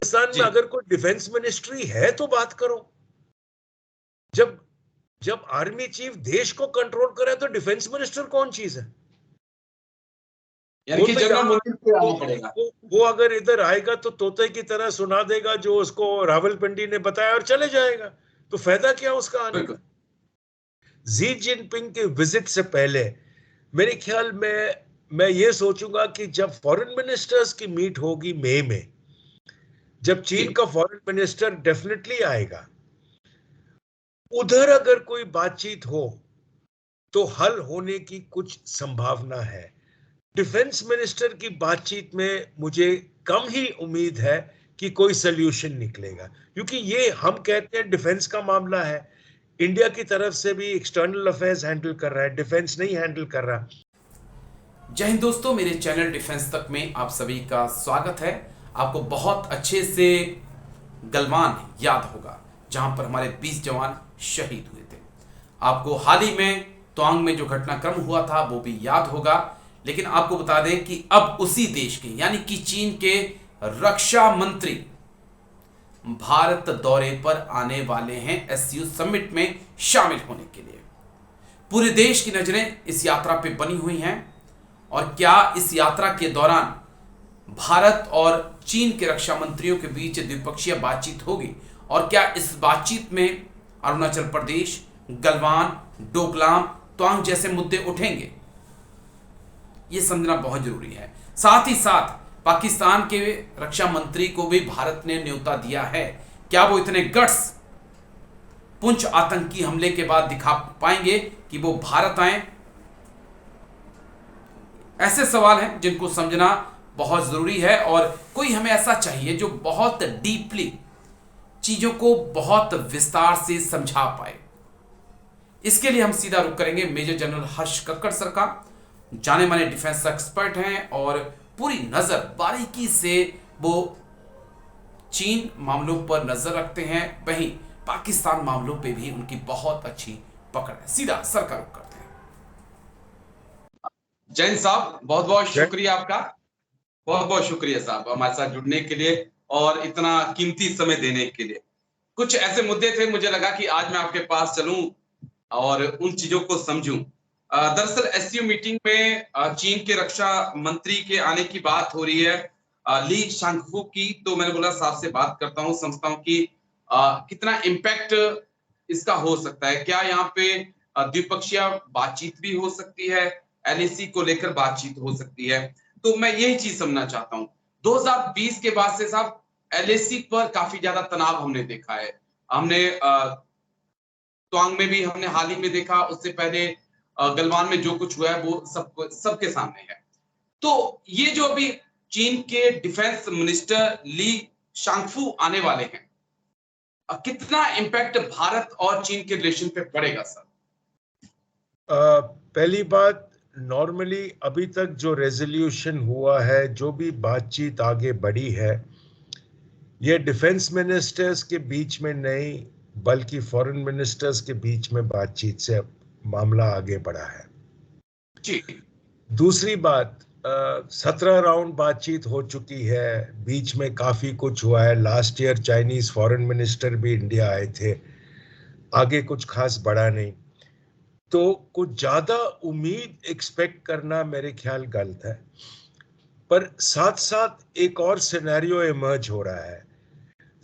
पाकिस्तान में अगर कोई डिफेंस मिनिस्ट्री है तो बात करो। जब जब आर्मी चीफ देश को कंट्रोल करे तो डिफेंस मिनिस्टर कौन चीज है? यानी कि जनरल मोदी को आना पड़ेगा। वो अगर इधर आएगा तो तोते की तरह सुना देगा जो उसको रावलपिंडी ने बताया और चले जाएगा, तो फायदा क्या उसका आने का? जी जिनपिंग के विजिट से पहले मेरे ख्याल में मैं ये सोचूंगा कि जब फॉरेन मिनिस्टर्स की मीट होगी मई में, जब चीन का फॉरेन मिनिस्टर डेफिनेटली आएगा, उधर अगर कोई बातचीत हो तो हल होने की कुछ संभावना है। डिफेंस मिनिस्टर की बातचीत में मुझे कम ही उम्मीद है कि कोई सोल्यूशन निकलेगा, क्योंकि ये हम कहते हैं डिफेंस का मामला है, इंडिया की तरफ से भी एक्सटर्नल अफेयर्स हैंडल कर रहा है, डिफेंस नहीं हैंडल कर रहा। जय हिंद दोस्तों, मेरे चैनल डिफेंस तक में आप सभी का स्वागत है। आपको बहुत अच्छे से गलवान याद होगा जहां पर हमारे 20 जवान शहीद हुए थे। आपको हाल ही में तवांग में जो घटनाक्रम हुआ था वो भी याद होगा। लेकिन आपको बता दें कि अब उसी देश के यानी कि चीन के रक्षा मंत्री भारत दौरे पर आने वाले हैं एससीओ समिट में शामिल होने के लिए। पूरे देश की नजरें इस यात्रा पे बनी हुई हैं और क्या इस यात्रा के दौरान भारत और चीन के रक्षा मंत्रियों के बीच द्विपक्षीय बातचीत होगी और क्या इस बातचीत में अरुणाचल प्रदेश, गलवान, डोकलाम, तवांग जैसे मुद्दे उठेंगे, यह समझना बहुत जरूरी है। साथ ही साथ पाकिस्तान के रक्षा मंत्री को भी भारत ने न्योता दिया है। क्या वो इतने गट्स पुंछ आतंकी हमले के बाद दिखा पाएंगे कि वो भारत आए? ऐसे सवाल हैं जिनको समझना बहुत जरूरी है और कोई हमें ऐसा चाहिए जो बहुत डीपली चीजों को बहुत विस्तार से समझा पाए। इसके लिए हम सीधा रुख करेंगे मेजर जनरल हर्ष कक्कड़ सर का। जाने माने डिफेंस एक्सपर्ट हैं और पूरी नजर बारीकी से वो चीन मामलों पर नजर रखते हैं, वहीं पाकिस्तान मामलों पे भी उनकी बहुत अच्छी पकड़ है। सीधा सर का रुख करते हैं। जैन साहब, बहुत बहुत शुक्रिया आपका, बहुत बहुत शुक्रिया साहब हमारे साथ जुड़ने के लिए और इतना कीमती समय देने के लिए। कुछ ऐसे मुद्दे थे, मुझे लगा कि आज मैं आपके पास चलूं और उन चीजों को समझूं। दरअसल एससीओ मीटिंग में चीन के रक्षा मंत्री के आने की बात हो रही है, ली शांगफू की। तो मैंने बोला साहब से बात करता हूं, समझता हूं कि कितना इम्पैक्ट इसका हो सकता है। क्या यहाँ पे द्विपक्षीय बातचीत भी हो सकती है, एलएसी को लेकर बातचीत हो सकती है? तो मैं यही चीज समझना चाहता हूं। 2020 के बाद से साहब एलएसी पर काफी ज्यादा तनाव हमने देखा है। हमने तवांग में भी हमने हाल ही में देखा, उससे पहले गलवान में जो कुछ हुआ है वो सबके सामने है। तो ये जो अभी चीन के डिफेंस मिनिस्टर ली शांगफू आने वाले हैं, कितना इंपैक्ट भारत और चीन के रिलेशन पे पड़ेगा सर? पहली बात, नॉर्मली अभी तक जो रेजोल्यूशन हुआ है, जो भी बातचीत आगे बढ़ी है, ये डिफेंस मिनिस्टर्स के बीच में नहीं बल्कि फॉरेन मिनिस्टर्स के बीच में बातचीत से मामला आगे बढ़ा है जी। दूसरी बात, 17 राउंड बातचीत हो चुकी है, बीच में काफी कुछ हुआ है। Last year Chinese foreign minister भी इंडिया आए थे, आगे कुछ खास बढ़ा नहीं, तो कुछ ज्यादा उम्मीद एक्सपेक्ट करना मेरे ख्याल गलत है। पर साथ साथ एक और सिनेरियो इमर्ज हो रहा है।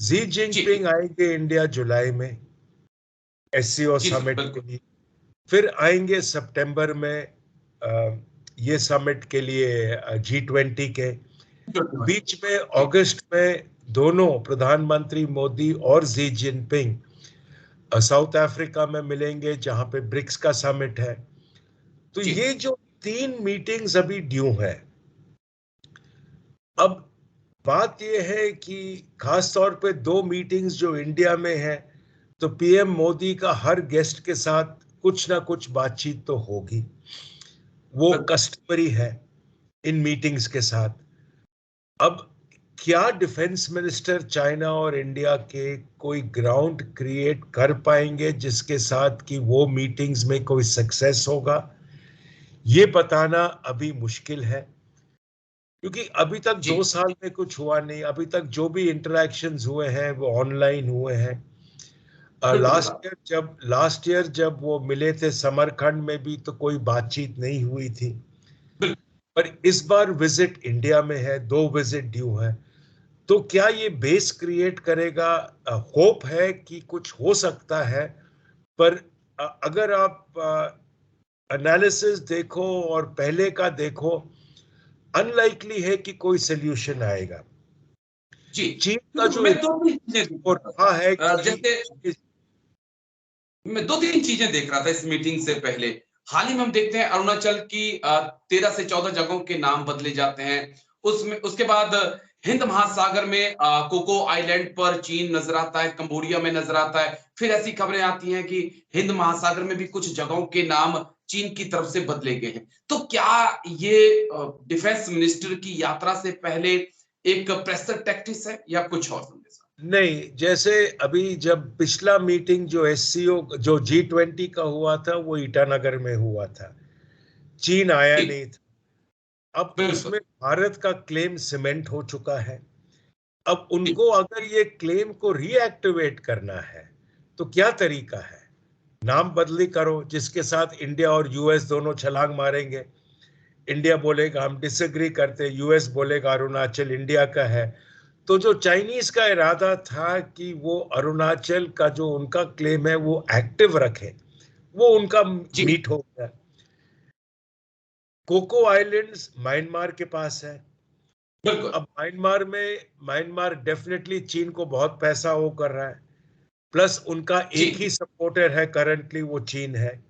जी जिनपिंग आएंगे इंडिया जुलाई में एससीओ समिट के लिए, फिर आएंगे सितंबर में ये समिट के लिए G20 के, बीच में अगस्त में दोनों प्रधानमंत्री मोदी और जी जिनपिंग साउथ अफ्रीका में मिलेंगे जहां पे ब्रिक्स का समिट है। तो ये जो 3 मीटिंग्स अभी ड्यू है, अब बात यह है कि खास तौर पे 2 मीटिंग्स जो इंडिया में है, तो पीएम मोदी का हर गेस्ट के साथ कुछ ना कुछ बातचीत तो होगी, वो कस्टमरी है इन मीटिंग्स के साथ। अब क्या डिफेंस मिनिस्टर चाइना और इंडिया के कोई ग्राउंड क्रिएट कर पाएंगे जिसके साथ कि वो मीटिंग्स में कोई सक्सेस होगा, ये बताना अभी मुश्किल है। क्योंकि अभी तक 2 साल में कुछ हुआ नहीं, अभी तक जो भी इंटरेक्शंस हुए हैं वो ऑनलाइन हुए हैं। लास्ट ईयर जब वो मिले थे समरखंड में भी तो कोई बातचीत नहीं हुई थी, पर इस बार विजिट इंडिया में है, 2 विजिट ड्यू है, तो क्या ये बेस क्रिएट करेगा? होप है कि कुछ हो सकता है, पर अगर आप एनालिसिस देखो और पहले का देखो, अनलाइकली है कि कोई सोल्यूशन आएगा। जी, चीन का जो मैं 2-3 चीजें हो रहा है जैसे मैं 2-3 चीजें देख रहा था इस मीटिंग से पहले। हाल ही में हम देखते हैं अरुणाचल की 13 से 14 जगहों के नाम बदले जाते हैं। उसमें उसके बाद हिंद महासागर में कोको आइलैंड पर चीन नजर आता है, कंबोडिया में नजर आता है। फिर ऐसी खबरें आती हैं कि हिंद महासागर में भी कुछ जगहों के नाम चीन की तरफ से बदले गए हैं। तो क्या ये डिफेंस मिनिस्टर की यात्रा से पहले एक प्रेशर टैक्टिक्स है या कुछ और संदेश? नहीं, जैसे अभी जब पिछला मीटिंग जो एससीओ जो G20 का हुआ था वो ईटानगर में हुआ था, चीन आया नहीं था। अब उसमें भारत का क्लेम सीमेंट हो चुका है। अब उनको अगर ये क्लेम को रीएक्टिवेट करना है तो क्या तरीका है? नाम बदली करो, जिसके साथ इंडिया और यूएस दोनों छलांग मारेंगे। इंडिया बोलेगा हम डिसएग्री करते, यूएस बोलेगा अरुणाचल इंडिया का है। तो जो चाइनीज का इरादा था कि वो अरुणाचल का जो उनका क्लेम है वो एक्टिव रखे, वो उनका मीट हो गया। कोको आइलैंड्स म्यांमार के पास है। अब म्यांमार डेफिनेटली चीन को बहुत पैसा वो कर रहा है, प्लस उनका एक ही सपोर्टर है करंटली, वो चीन है।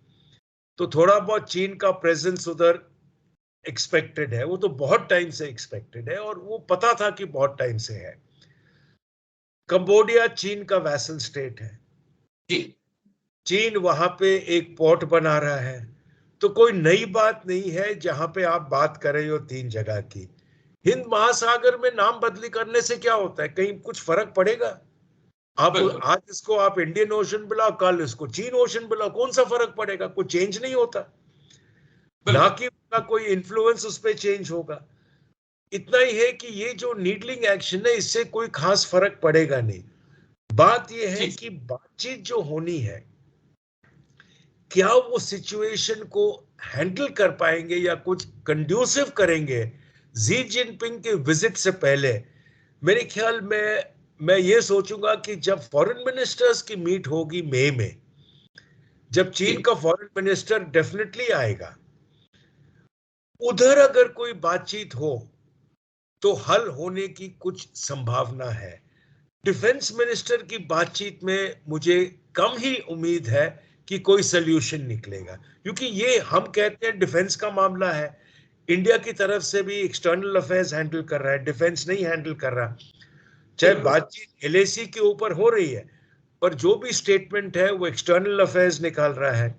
तो थोड़ा बहुत चीन का प्रेजेंस उधर एक्सपेक्टेड है, वो तो बहुत टाइम से एक्सपेक्टेड है और वो पता था कि बहुत टाइम से है। कंबोडिया चीन का वैसल स्टेट है, चीन वहां पे एक पोर्ट बना रहा है। तो कोई नई बात नहीं है जहां पे आप बात कर रहे हो 3 जगह की। हिंद महासागर में नाम बदली करने से क्या होता है? कहीं कुछ फर्क पड़ेगा? आप आज इसको आप इंडियन ओशन बुलाओ, कल इसको चीन ओशन बुलाओ, कौन सा फर्क पड़ेगा? कुछ चेंज नहीं होता, ना कि उनका कोई इन्फ्लुएंस उस पर चेंज होगा। इतना ही है कि ये जो नीडलिंग एक्शन है इससे कोई खास फर्क पड़ेगा नहीं। बात ये है कि बातचीत जो होनी है, क्या वो सिचुएशन को हैंडल कर पाएंगे या कुछ कंड्यूसिव करेंगे? जी जिनपिंग के विजिट से पहले मेरे ख्याल में मैं ये सोचूंगा कि जब फॉरेन मिनिस्टर्स की मीट होगी मई में, जब चीन का फॉरेन मिनिस्टर डेफिनेटली आएगा, उधर अगर कोई बातचीत हो तो हल होने की कुछ संभावना है। डिफेंस मिनिस्टर की बातचीत में मुझे कम ही उम्मीद है कि कोई सोल्यूशन निकलेगा, क्योंकि ये हम कहते हैं डिफेंस का मामला है, इंडिया की तरफ से भी एक्सटर्नल अफेयर्स हैंडल कर रहा है, डिफेंस नहीं हैंडल कर रहा। चाहे बातचीत एलएसी के ऊपर हो रही है, पर जो भी स्टेटमेंट है वो एक्सटर्नल अफेयर्स निकाल रहा है,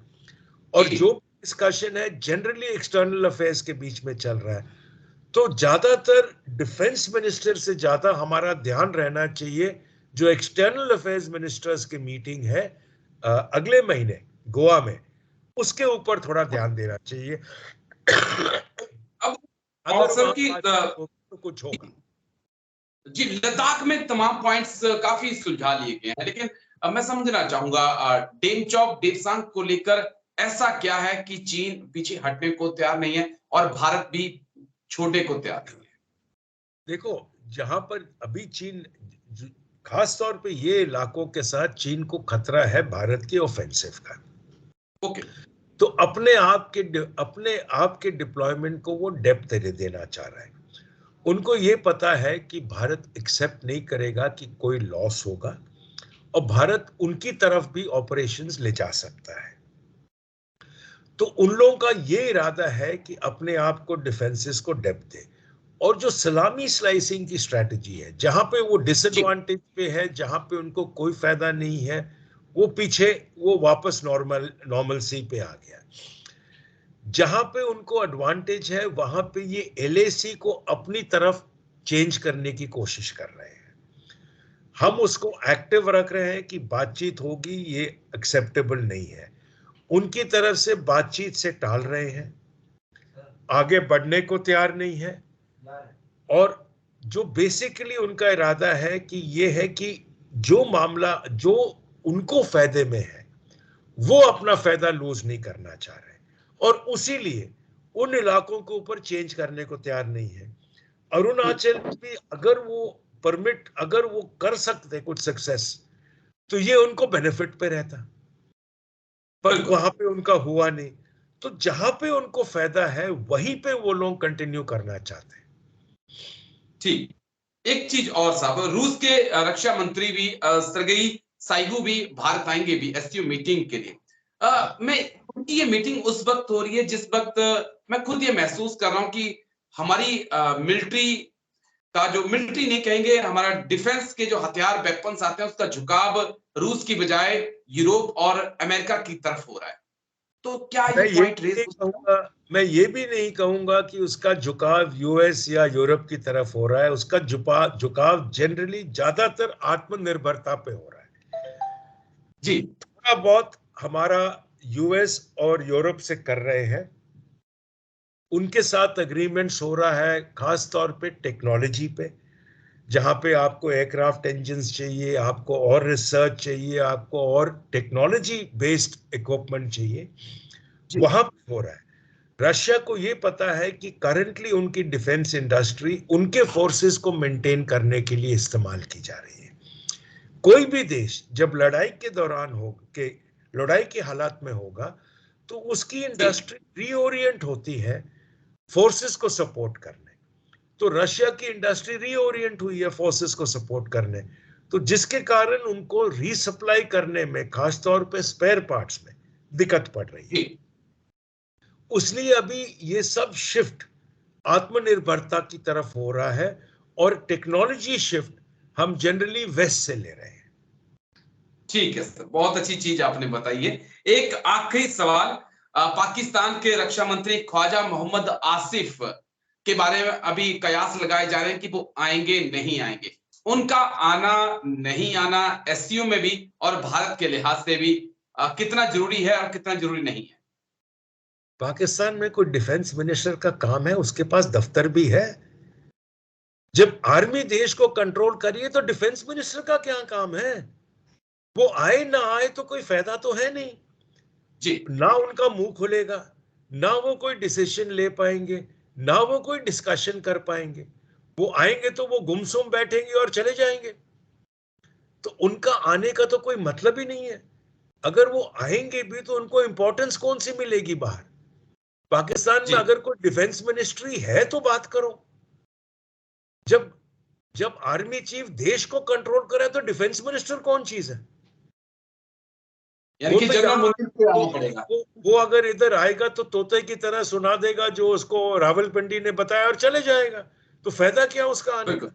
और जो डिस्कशन है जनरली एक्सटर्नल अफेयर्स के बीच में चल रहा है। तो ज्यादातर डिफेंस मिनिस्टर से ज्यादा हमारा ध्यान रहना चाहिए जो एक्सटर्नल अफेयर्स मिनिस्टर्स की मीटिंग है अगले महीने गोवा में, उसके ऊपर थोड़ा ध्यान देना चाहिए। अब अगर तो कुछ होगा। जी, लद्दाख में तमाम पॉइंट्स काफी सुलझा लिए गए हैं, लेकिन अब मैं समझना चाहूंगा डेमचौक डेपसांग को लेकर ऐसा क्या है कि चीन पीछे हटने को तैयार नहीं है और भारत भी छोड़ने को तैयार नहीं है? देखो, जहां पर अभी चीन, खास तौर पे ये इलाकों के साथ चीन को खतरा है भारत की ऑफेंसिव का। ओके, तो अपने आप के डिप्लॉयमेंट को वो डेप्थ देना चाह रहा है। उनको ये पता है कि भारत एक्सेप्ट नहीं करेगा कि कोई लॉस होगा, और भारत उनकी तरफ भी ऑपरेशंस ले जा सकता है। तो उन लोगों का ये इरादा है कि अपने आप को डिफेंसेस को डेप्थ दे, और जो सलामी स्लाइसिंग की स्ट्रैटेजी है, जहां पे वो डिसएडवांटेज पे है, जहां पे उनको कोई फायदा नहीं है, वो पीछे वो वापस नॉर्मल सी पे आ गया। जहां पे उनको एडवांटेज है वहां पे ये एलएसी को अपनी तरफ चेंज करने की कोशिश कर रहे हैं। हम उसको एक्टिव रख रहे हैं कि बातचीत होगी, ये एक्सेप्टेबल नहीं है। उनकी तरफ से बातचीत से टाल रहे हैं, आगे बढ़ने को तैयार नहीं है। और जो बेसिकली उनका इरादा है कि ये है कि जो मामला जो उनको फायदे में है वो अपना फायदा लूज नहीं करना चाह रहे, और उसी लिए उन इलाकों के ऊपर चेंज करने को तैयार नहीं है। अरुणाचल भी अगर वो कर सकते कुछ सक्सेस, तो ये उनको बेनिफिट पे रहता, पर वहां पे उनका हुआ नहीं। तो जहां पे उनको फायदा है वहीं पे वो लोग कंटिन्यू करना चाहते हैं। ठीक, एक चीज और साहब, रूस के रक्षा मंत्री भी सर्गेई शाइगु भी भारत आएंगे भी एससीओ मीटिंग के लिए। मैं उनकी ये मीटिंग उस वक्त हो रही है जिस वक्त मैं खुद ये महसूस कर रहा हूं कि हमारी मिलिट्री का, जो मिलिट्री नहीं कहेंगे, हमारा डिफेंस के जो हथियार वेपन्स आते हैं उसका झुकाव रूस की बजाय यूरोप और अमेरिका की तरफ हो रहा है। तो क्या ये पॉइंट रेज कहूंगा, मैं ये भी नहीं कहूंगा कि उसका झुकाव यूएस या यूरोप की तरफ हो रहा है। उसका झुकाव जनरली ज्यादातर आत्मनिर्भरता पे हो रहा है जी। थोड़ा बहुत हमारा यूएस और यूरोप से कर रहे हैं, उनके साथ अग्रीमेंट्स हो रहा है खास तौर पे टेक्नोलॉजी पे, जहां पे आपको एयरक्राफ्ट इंजन्स चाहिए, आपको और रिसर्च चाहिए, आपको और टेक्नोलॉजी बेस्ड इक्विपमेंट चाहिए, वहां पे हो रहा है। रशिया को ये पता है कि करंटली उनकी डिफेंस इंडस्ट्री उनके फोर्सेस को मेंटेन करने के लिए इस्तेमाल की जा रही है। कोई भी देश जब लड़ाई के दौरान लड़ाई के हालात में होगा तो उसकी इंडस्ट्री रीओरिएंट होती है फोर्सेस को सपोर्ट करने। तो रशिया की इंडस्ट्री रीओरिएंट हुई है फोर्सेस को सपोर्ट करने, तो जिसके कारण उनको रीसप्लाई करने में खासतौर पे स्पेयर पार्ट्स में दिक्कत पड़ रही है। उसलिए अभी ये सब शिफ्ट आत्मनिर्भरता की तरफ हो रहा है, और टेक्नोलॉजी शिफ्ट हम जनरली वेस्ट से ले रहे हैं। ठीक है सर, बहुत अच्छी चीज आपने बताई है। एक आखिरी सवाल, पाकिस्तान के रक्षा मंत्री ख्वाजा मोहम्मद आसिफ के बारे में अभी कयास लगाए जा रहे हैं कि वो आएंगे नहीं आएंगे। उनका आना नहीं आना एससीओ में भी और भारत के लिहाज से भी कितना जरूरी है और कितना जरूरी नहीं है? पाकिस्तान में कोई डिफेंस मिनिस्टर का काम है? उसके पास दफ्तर भी है। जब आर्मी देश को कंट्रोल करिए तो डिफेंस मिनिस्टर का क्या काम है? वो आए ना आए तो कोई फायदा तो है नहीं जी। ना उनका मुंह खुलेगा, ना वो कोई डिसीजन ले पाएंगे, ना वो कोई डिस्कशन कर पाएंगे। वो आएंगे तो वो गुमसुम बैठेंगे और चले जाएंगे। तो उनका आने का तो कोई मतलब ही नहीं है। अगर वो आएंगे भी तो उनको इंपॉर्टेंस कौन सी मिलेगी बाहर? पाकिस्तान में अगर कोई डिफेंस मिनिस्ट्री है तो बात करो। जब आर्मी चीफ देश को कंट्रोल करे तो डिफेंस मिनिस्टर कौन चीज है? यानी कि जनरल मुनीर पे आना पड़ेगा। वो अगर इधर आएगा तो तोते की तरह सुना देगा जो उसको रावलपिंडी ने बताया और चले जाएगा। तो फायदा क्या उसका आने का?